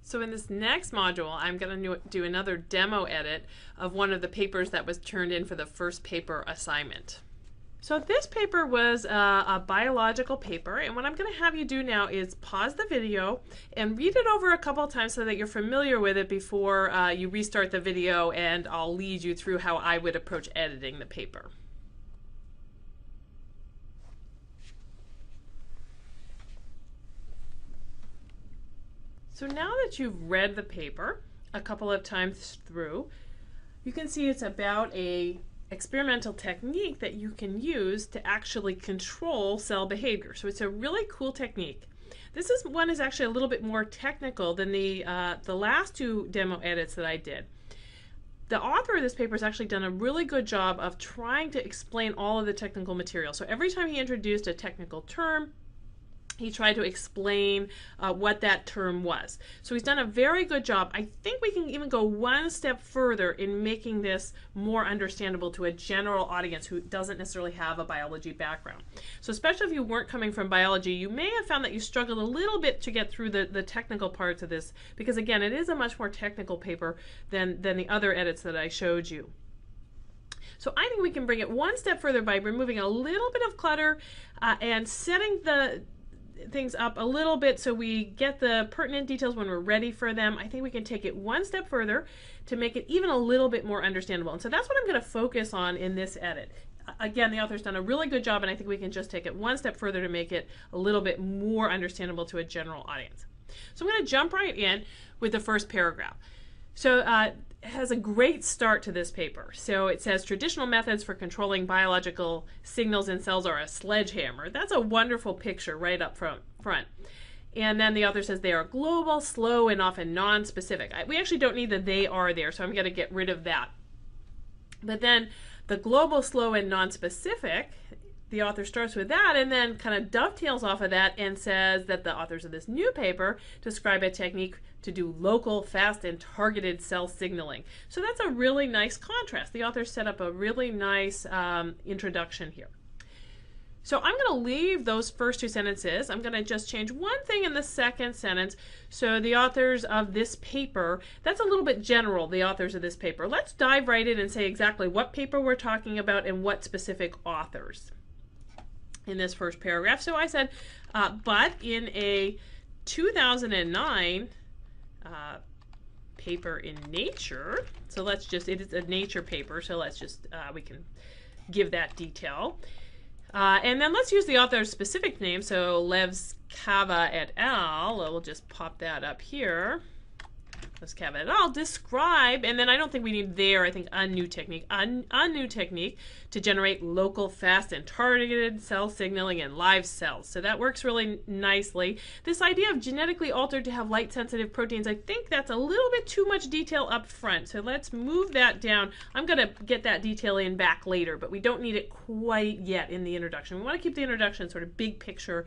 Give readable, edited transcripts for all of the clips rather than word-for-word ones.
So in this next module, I'm going to do another demo edit of one of the papers that was turned in for the first paper assignment. So this paper was a biological paper, and what I'm going to have you do now is pause the video and read it over a couple of times so that you're familiar with it before you restart the video, and I'll lead you through how I would approach editing the paper. So now that you've read the paper a couple of times through, you can see it's about a experimental technique that you can use to actually control cell behavior. So it's a really cool technique. This one is actually a little bit more technical than the last two demo edits that I did. The author of this paper has actually done a really good job of trying to explain all of the technical material. So every time he introduced a technical term, he tried to explain what that term was. So he's done a very good job. I think we can even go one step further in making this more understandable to a general audience who doesn't necessarily have a biology background. So especially if you weren't coming from biology, you may have found that you struggled a little bit to get through the technical parts of this, because again, it is a much more technical paper than the other edits that I showed you. So I think we can bring it one step further by removing a little bit of clutter and setting the things up a little bit so we get the pertinent details when we're ready for them. I think we can take it one step further to make it even a little bit more understandable. And so that's what I'm going to focus on in this edit. Again, the author's done a really good job, and I think we can just take it one step further to make it a little bit more understandable to a general audience. So I'm going to jump right in with the first paragraph. So it has a great start to this paper. So it says traditional methods for controlling biological signals in cells are a sledgehammer. That's a wonderful picture right up front. And then the author says they are global, slow, and often non-specific. We actually don't need the "they are" there, so I'm going to get rid of that. But then the global, slow, and non-specific, the author starts with that and then kind of dovetails off of that and says that the authors of this new paper describe a technique to do local, fast, and targeted cell signaling. So that's a really nice contrast. The author set up a really nice introduction here. So I'm going to leave those first two sentences. I'm going to just change one thing in the second sentence. So the authors of this paper, that's a little bit general, the authors of this paper. Let's dive right in and say exactly what paper we're talking about and what specific authors in this first paragraph. So I said, but in a 2009 paper in Nature, so let's just, it is a Nature paper, so let's just, we can give that detail. And then let's use the author's specific name, so Levskava et al. We'll just pop that up here. Levskava et al. Describe, and then I don't think we need there, I think a new technique to generate local, fast, and targeted cell signaling in live cells. So that works really nicely. This idea of genetically altered to have light-sensitive proteins, I think that's a little bit too much detail up front. So let's move that down. I'm going to get that detail in back later, but we don't need it quite yet in the introduction. We want to keep the introduction sort of big picture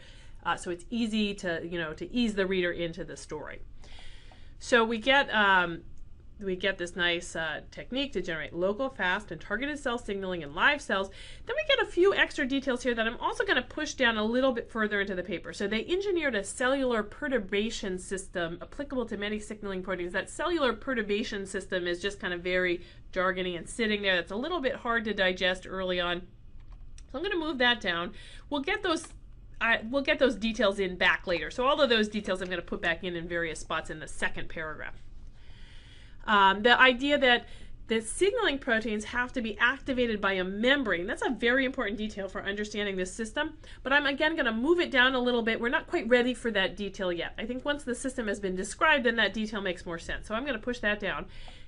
so it's easy to, to ease the reader into the story. So we get this nice technique to generate local, fast, and targeted cell signaling in live cells. Then we get a few extra details here that I'm also going to push down a little bit further into the paper. So they engineered a cellular perturbation system applicable to many signaling proteins. That cellular perturbation system is just kind of very jargony and sitting there. That's a little bit hard to digest early on. So I'm going to move that down. We'll get those details in back later. So all of those details I'm going to put back in various spots in the second paragraph. The idea that the signaling proteins have to be activated by a membrane, that's a very important detail for understanding this system. But I'm again going to move it down a little bit. We're not quite ready for that detail yet. I think once the system has been described, then that detail makes more sense. So I'm going to push that down.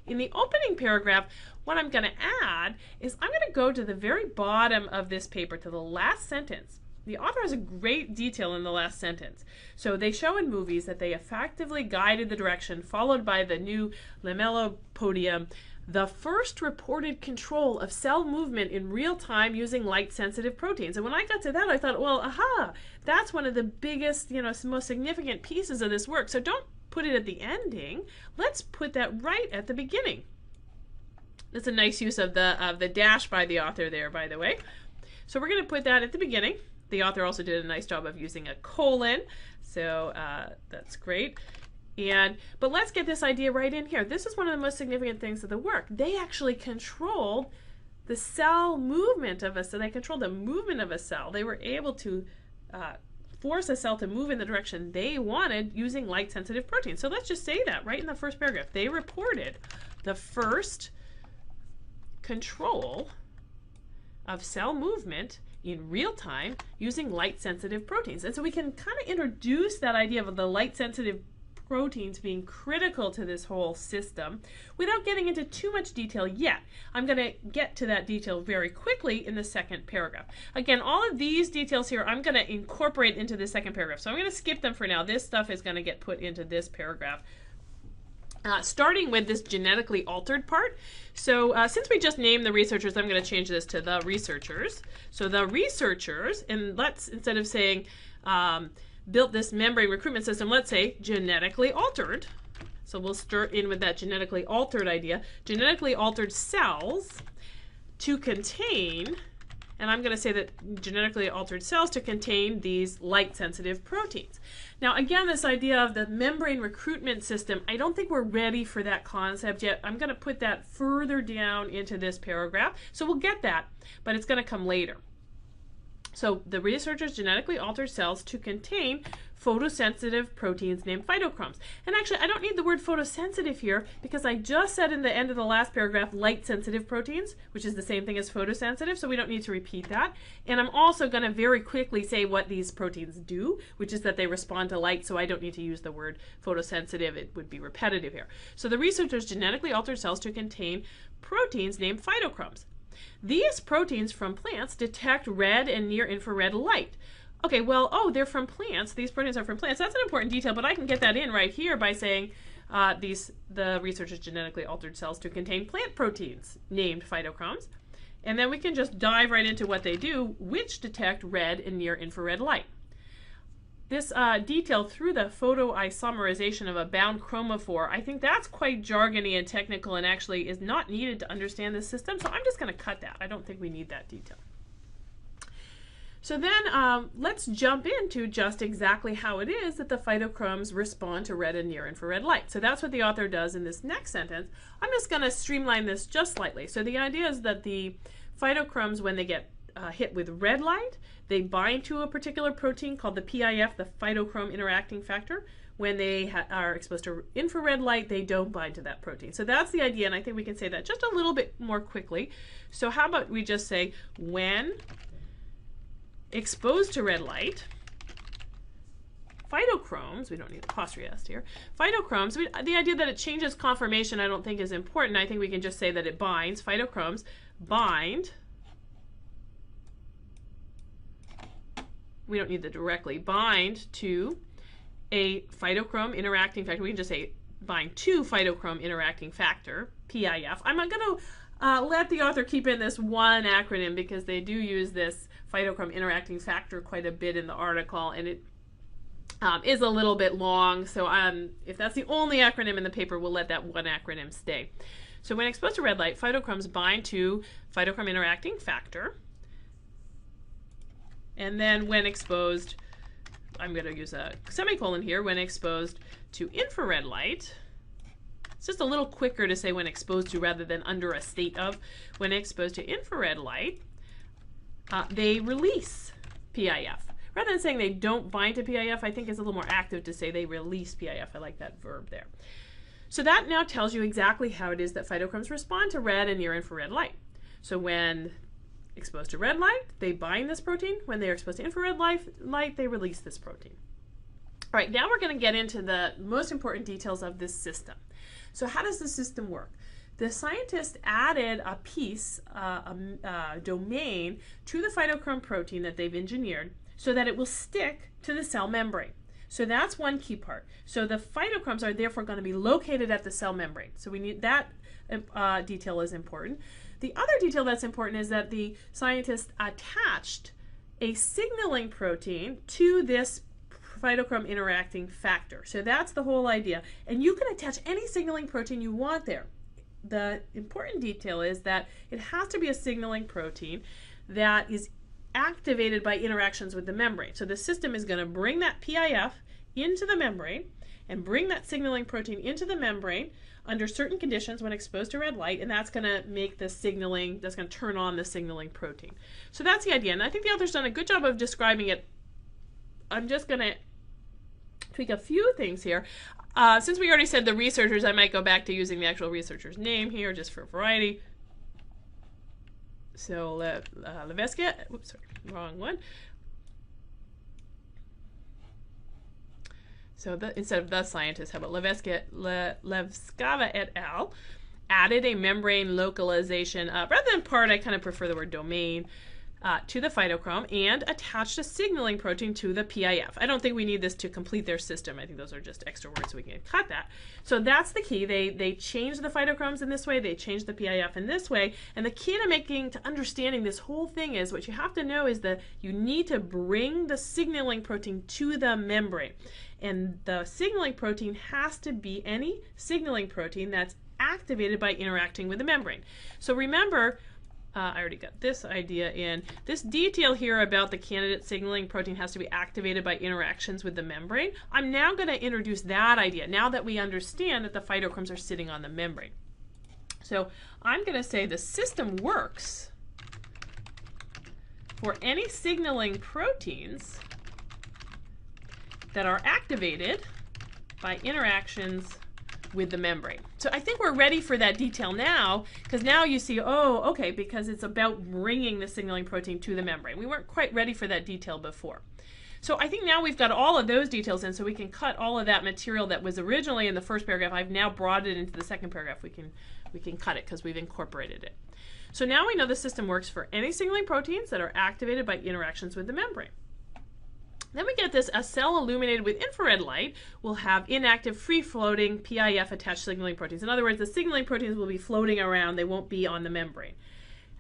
In the opening paragraph, what I'm going to add is I'm going to go to the very bottom of this paper, to the last sentence. The author has a great detail in the last sentence. So they show in movies that they effectively guided the direction followed by the new lamellopodium, the first reported control of cell movement in real time using light-sensitive proteins. And when I got to that, I thought, well, aha, that's one of the biggest, most significant pieces of this work. So don't put it at the ending. Let's put that right at the beginning. That's a nice use of the dash by the author there, by the way. So we're going to put that at the beginning. The author also did a nice job of using a colon, so that's great. But let's get this idea right in here. This is one of the most significant things of the work. They actually controlled the cell movement of a cell. They controlled the movement of a cell. They were able to force a cell to move in the direction they wanted using light-sensitive proteins. So let's just say that right in the first paragraph. They reported the first control of cell movement in real time using light-sensitive proteins. And so we can kind of introduce that idea of the light-sensitive proteins being critical to this whole system without getting into too much detail yet. I'm going to get to that detail very quickly in the second paragraph. Again, all of these details here I'm going to incorporate into the second paragraph. So I'm going to skip them for now. This stuff is going to get put into this paragraph. Starting with this genetically altered part. So since we just named the researchers, I'm going to change this to the researchers. So the researchers, and let's, instead of saying built this membrane recruitment system, let's say genetically altered. So we'll start in with that genetically altered idea. Genetically altered cells to contain, and I'm going to say that genetically altered cells to contain these light-sensitive proteins. Now again, this idea of the membrane recruitment system, I don't think we're ready for that concept yet. I'm going to put that further down into this paragraph. So we'll get that, but it's going to come later. So the researchers genetically altered cells to contain photosensitive proteins named phytochromes. And actually, I don't need the word photosensitive here because I just said in the end of the last paragraph light-sensitive proteins, which is the same thing as photosensitive, so we don't need to repeat that. And I'm also going to very quickly say what these proteins do, which is that they respond to light, so I don't need to use the word photosensitive. It would be repetitive here. So the researchers genetically altered cells to contain proteins named phytochromes. These proteins from plants detect red and near-infrared light. Okay, well, they're from plants. These proteins are from plants. That's an important detail, but I can get that in right here by saying the researchers genetically altered cells to contain plant proteins named phytochromes. And then we can just dive right into what they do, which detect red and near-infrared light. This detail through the photoisomerization of a bound chromophore, I think that's quite jargony and technical and actually is not needed to understand this system, so I'm just going to cut that. I don't think we need that detail. So then let's jump into just exactly how it is that the phytochromes respond to red and near-infrared light. So that's what the author does in this next sentence. I'm just going to streamline this just slightly. So the idea is that the phytochromes, when they get hit with red light, they bind to a particular protein called the PIF, the phytochrome interacting factor. When they are exposed to infrared light, they don't bind to that protein. So that's the idea, and I think we can say that just a little bit more quickly. So how about we just say, when exposed to red light, phytochromes, we don't need apostrophe s here, phytochromes, the idea that it changes conformation I don't think is important. I think we can just say that it binds, phytochromes bind, we don't need the directly, bind to a phytochrome interacting factor. We can just say bind to phytochrome interacting factor, PIF. I'm not going to let the author keep in this one acronym because they do use this phytochrome interacting factor quite a bit in the article, and it is a little bit long. So if that's the only acronym in the paper, we'll let that one acronym stay. So when exposed to red light, phytochromes bind to phytochrome interacting factor. And then when exposed, I'm going to use a semicolon here, when exposed to infrared light, it's just a little quicker to say when exposed to rather than under a state of. When exposed to infrared light, they release PIF. Rather than saying they don't bind to PIF, I think it's a little more active to say they release PIF. I like that verb there. So that now tells you exactly how it is that phytochromes respond to red and near-infrared light. So when exposed to red light, they bind this protein. When they are exposed to infrared light, they release this protein. All right, now we're going to get into the most important details of this system. So how does the system work? The scientists added a piece, a domain, to the phytochrome protein that they've engineered so that it will stick to the cell membrane. So that's one key part. So the phytochromes are therefore going to be located at the cell membrane. So we need that detail is important. The other detail that's important is that the scientists attached a signaling protein to this phytochrome interacting factor. So that's the whole idea. And you can attach any signaling protein you want there. The important detail is that it has to be a signaling protein that is activated by interactions with the membrane. So the system is going to bring that PIF into the membrane, and bring that signaling protein into the membrane under certain conditions when exposed to red light, and that's going to make the signaling, that's going to turn on the signaling protein. So that's the idea, and I think the author's done a good job of describing it. I'm just going to tweak a few things here. Since we already said the researchers, I might go back to using the actual researcher's name here just for variety. So Levesque, oops, sorry, wrong one. So instead of the scientist, how about Levskava et al. Added a membrane localization, rather than part, I kind of prefer the word domain, to the phytochrome and attached a signaling protein to the PIF. I don't think we need this to complete their system. I think those are just extra words, so we can cut that. So that's the key. They changed the phytochromes in this way, they changed the PIF in this way, and the key to understanding this whole thing is what you have to know is that you need to bring the signaling protein to the membrane. And the signaling protein has to be any signaling protein that's activated by interacting with the membrane. So remember, I already got this idea in. This detail here about the candidate signaling protein has to be activated by interactions with the membrane. I'm now going to introduce that idea now that we understand that the phytochromes are sitting on the membrane. So I'm going to say the system works for any signaling proteins that are activated by interactions with the membrane. So I think we're ready for that detail now, because now you see, oh, okay, because it's about bringing the signaling protein to the membrane. We weren't quite ready for that detail before. So I think now we've got all of those details in, so we can cut all of that material that was originally in the first paragraph. I've now brought it into the second paragraph. We can cut it because we've incorporated it. So now we know the system works for any signaling proteins that are activated by interactions with the membrane. Then we get this, a cell illuminated with infrared light will have inactive, free-floating PIF attached signaling proteins. In other words, the signaling proteins will be floating around, they won't be on the membrane.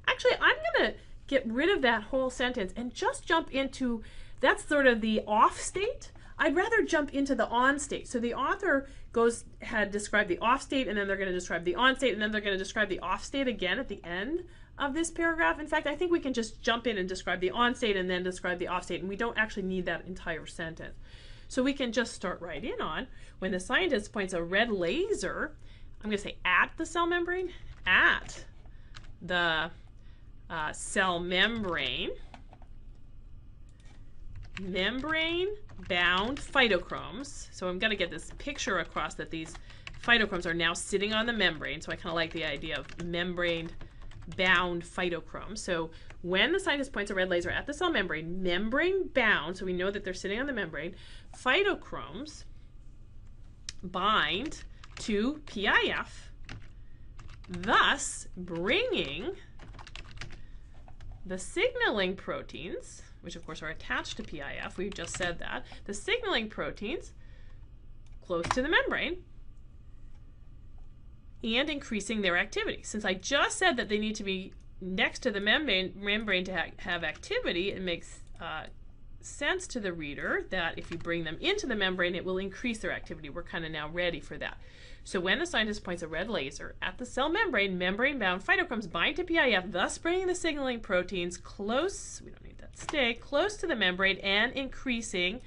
Actually, I'm going to get rid of that whole sentence and just jump into, that's sort of the off state. I'd rather jump into the on state. So the author had described the off state, and then they're going to describe the on state, and then they're going to describe the off state again at the end of this paragraph. In fact, I think we can just jump in and describe the on state and then describe the off state, and we don't actually need that entire sentence. So we can just start right in on, when the scientist points a red laser, I'm going to say at the cell membrane, at the cell membrane, membrane-bound phytochromes. So I'm going to get this picture across that these phytochromes are now sitting on the membrane, so I kind of like the idea of membrane-bound phytochromes. So when the scientist points a red laser at the cell membrane, membrane-bound, so we know that they're sitting on the membrane, phytochromes bind to PIF, thus bringing the signaling proteins, which of course are attached to PIF, we just said that, the signaling proteins close to the membrane and increasing their activity. Since I just said that they need to be next to the membrane to have activity, it makes sense to the reader that if you bring them into the membrane, it will increase their activity. We're kind of now ready for that. So when the scientist points a red laser at the cell membrane, membrane-bound phytochromes bind to PIF, thus bringing the signaling proteins close, we don't need that, stay close to the membrane and increasing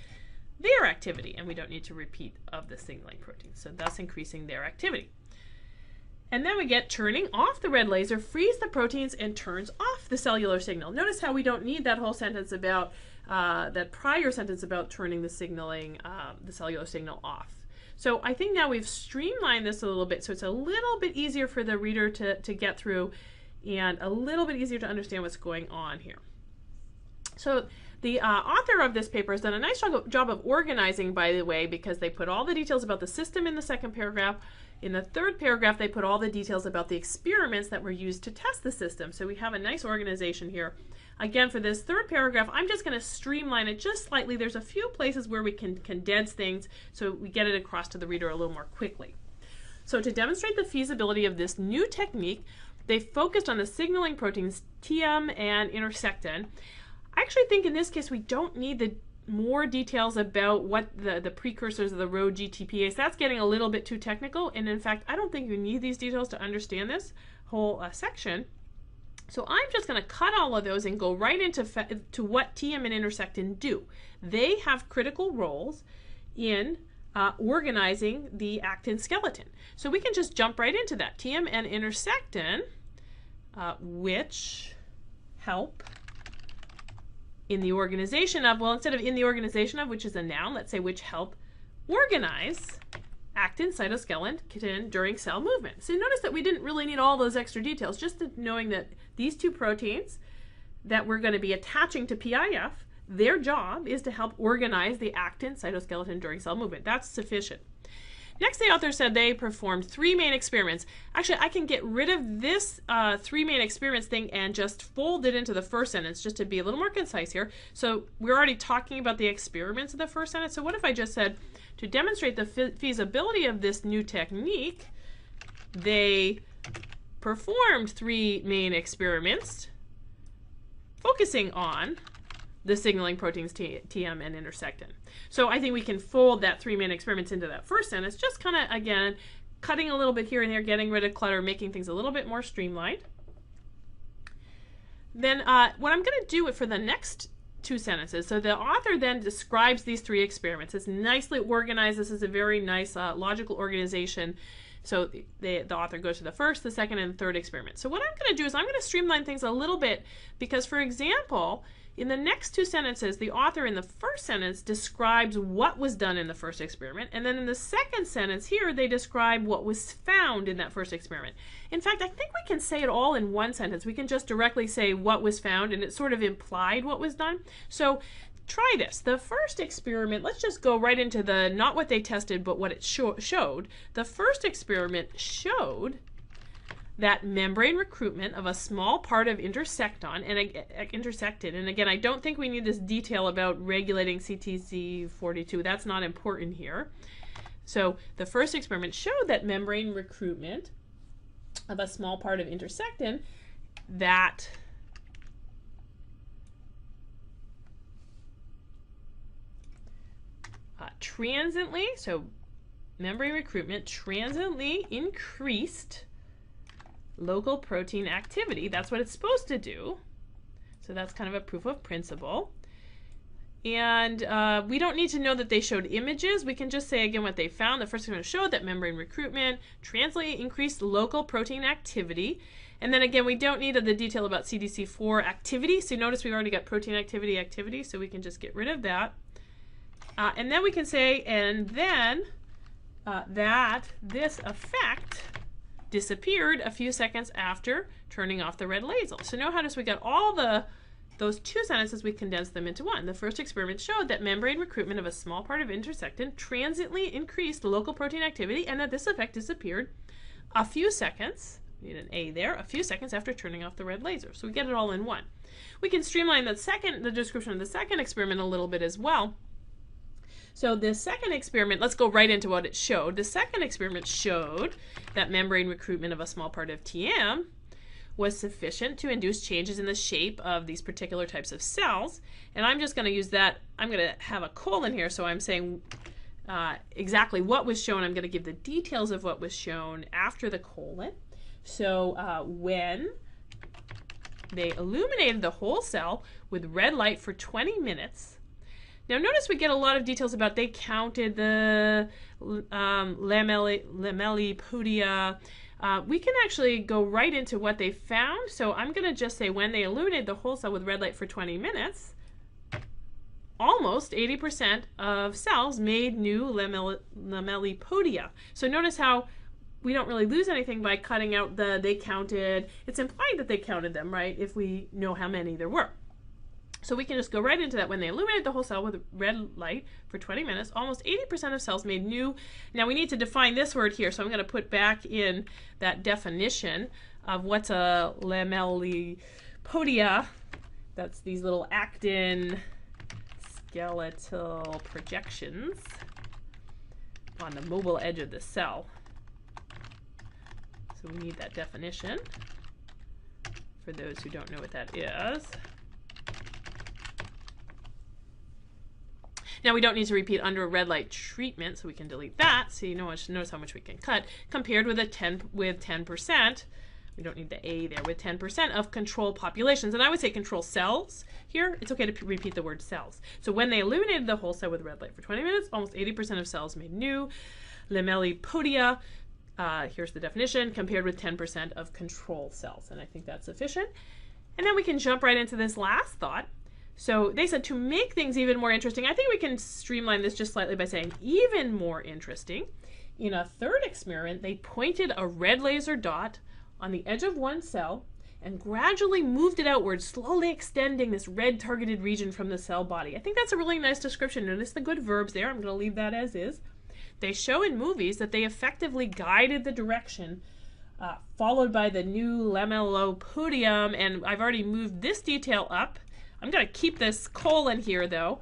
their activity. And we don't need to repeat of the signaling proteins, so thus increasing their activity. And then we get turning off the red laser, frees the proteins, and turns off the cellular signal. Notice how we don't need that whole sentence about, that prior sentence about turning the signaling, the cellular signal off. So I think now we've streamlined this a little bit, so it's a little bit easier for the reader to get through and a little bit easier to understand what's going on here. So the author of this paper has done a nice job of organizing, by the way, because they put all the details about the system in the second paragraph. In the third paragraph, they put all the details about the experiments that were used to test the system. So we have a nice organization here. Again, for this third paragraph, I'm just going to streamline it just slightly. There's a few places where we can condense things so we get it across to the reader a little more quickly. So to demonstrate the feasibility of this new technique, they focused on the signaling proteins TM and intersectin. I actually think in this case we don't need the more details about what the precursors of the Rho GTPase. That's getting a little bit too technical, and in fact I don't think you need these details to understand this whole section. So I'm just going to cut all of those and go right into what TM and intersectin do. They have critical roles in organizing the actin skeleton. So we can just jump right into that. TM and intersectin, which help in the organization of, well, instead of in the organization of, which is a noun, let's say which help organize actin cytoskeleton during cell movement. So notice that we didn't really need all those extra details, just knowing that these two proteins that we're going to be attaching to PIF, their job is to help organize the actin cytoskeleton during cell movement. That's sufficient. Next, the author said they performed 3 main experiments. Actually, I can get rid of this 3 main experiments thing and just fold it into the first sentence just to be a little more concise here. So we're already talking about the experiments of the first sentence. So what if I just said, to demonstrate the feasibility of this new technique, they performed 3 main experiments focusing on the signaling proteins TM and intersectin. So I think we can fold that 3 main experiments into that first sentence, just kind of, again, cutting a little bit here and there, getting rid of clutter, making things a little bit more streamlined. Then what I'm going to do for the next 2 sentences, so the author then describes these 3 experiments. It's nicely organized. This is a very nice logical organization. So the author goes to the first, the second, and the third experiment. So what I'm going to do is I'm going to streamline things a little bit because, for example, in the next 2 sentences, the author in the first sentence describes what was done in the first experiment, and then in the second sentence here, they describe what was found in that first experiment. In fact, I think we can say it all in one sentence. We can just directly say what was found, and it sort of implied what was done. So try this. The first experiment, let's just go right into the, not what they tested, but what it showed. The first experiment showed that membrane recruitment of a small part of intersectin, and again, I don't think we need this detail about regulating CTC42. That's not important here. So the first experiment showed that membrane recruitment of a small part of intersectin that transiently, so membrane recruitment transiently increased local protein activity. That's what it's supposed to do. So that's kind of a proof of principle. And we don't need to know that they showed images. We can just say again what they found. The first experiment showed that membrane recruitment transiently increased local protein activity. And then again, we don't need the detail about CDC4 activity. So notice we've already got protein activity, so we can just get rid of that. And then we can say, and then that this effect disappeared a few seconds after turning off the red laser. So now notice we got all those 2 sentences, we condensed them into one. The first experiment showed that membrane recruitment of a small part of intersectin transiently increased local protein activity, and that this effect disappeared a few seconds, need an A there, a few seconds after turning off the red laser. So we get it all in one. We can streamline the description of the second experiment a little bit as well. So the second experiment, let's go right into what it showed. The second experiment showed that membrane recruitment of a small part of TM was sufficient to induce changes in the shape of these particular types of cells. And I'm just going to use that, I'm going to have a colon here, so I'm saying exactly what was shown. I'm going to give the details of what was shown after the colon. So when they illuminated the whole cell with red light for 20 minutes, now notice we get a lot of details about they counted the lamellipodia. We can actually go right into what they found. So I'm going to just say when they illuminated the whole cell with red light for 20 minutes, almost 80% of cells made new lamellipodia. So notice how we don't really lose anything by cutting out the they counted. It's implied that they counted them, right, if we know how many there were. So we can just go right into that. When they illuminated the whole cell with red light for 20 minutes, almost 80% of cells made new. Now we need to define this word here, so I'm going to put back in that definition of what's a lamellipodia. That's these little actin skeletal projections on the mobile edge of the cell. So we need that definition for those who don't know what that is. Now we don't need to repeat under a red light treatment, so we can delete that. So you notice how much we can cut compared with 10%, we don't need the A there, with 10% of control populations. And I would say control cells here. It's okay to repeat the word cells. So when they illuminated the whole cell with red light for 20 minutes, almost 80% of cells made new lamellipodia. Here's the definition, compared with 10% of control cells. And I think that's sufficient. And then we can jump right into this last thought. So they said to make things even more interesting, I think we can streamline this just slightly by saying even more interesting. In a third experiment, they pointed a red laser dot on the edge of one cell and gradually moved it outward, slowly extending this red targeted region from the cell body. I think that's a really nice description. Notice the good verbs there. I'm going to leave that as is. They show in movies that they effectively guided the direction followed by the new lamellopodium, and I've already moved this detail up. I'm going to keep this colon here though,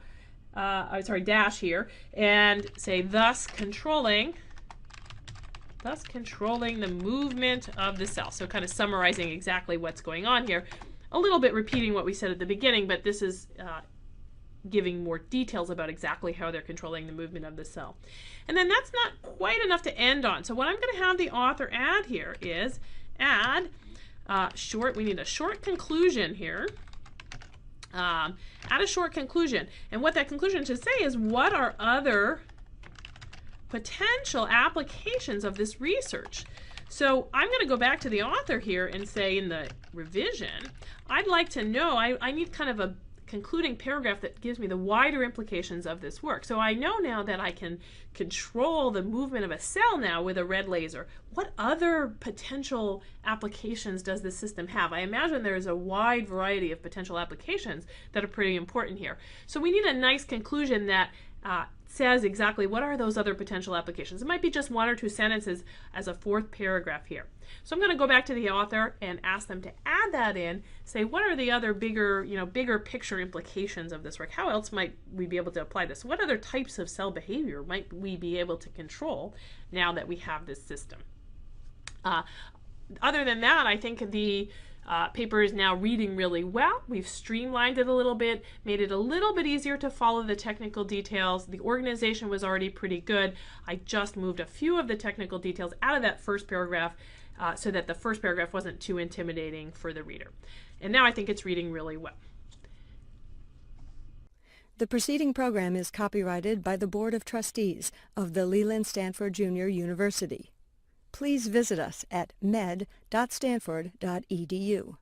dash here, and say thus controlling the movement of the cell. So kind of summarizing exactly what's going on here. A little bit repeating what we said at the beginning, but this is giving more details about exactly how they're controlling the movement of the cell. And then that's not quite enough to end on. So what I'm going to have the author add here is add we need a short conclusion here. Add a short conclusion. And what that conclusion should say is, what are other potential applications of this research? So I'm going to go back to the author here and say in the revision, I'd like to know, I need kind of a concluding paragraph that gives me the wider implications of this work. So I know now that I can control the movement of a cell now with a red laser. What other potential applications does this system have? I imagine there's a wide variety of potential applications that are pretty important here. So we need a nice conclusion that says exactly what are those other potential applications. It might be just one or two sentences as a fourth paragraph here. So I'm going to go back to the author and ask them to add that in, say what are the other bigger picture implications of this work? How else might we be able to apply this? What other types of cell behavior might we be able to control now that we have this system? Other than that, I think the paper is now reading really well. We've streamlined it a little bit, made it a little bit easier to follow the technical details. The organization was already pretty good. I just moved a few of the technical details out of that first paragraph so that the first paragraph wasn't too intimidating for the reader. And now I think it's reading really well. The preceding program is copyrighted by the Board of Trustees of the Leland Stanford Junior University. Please visit us at med.stanford.edu.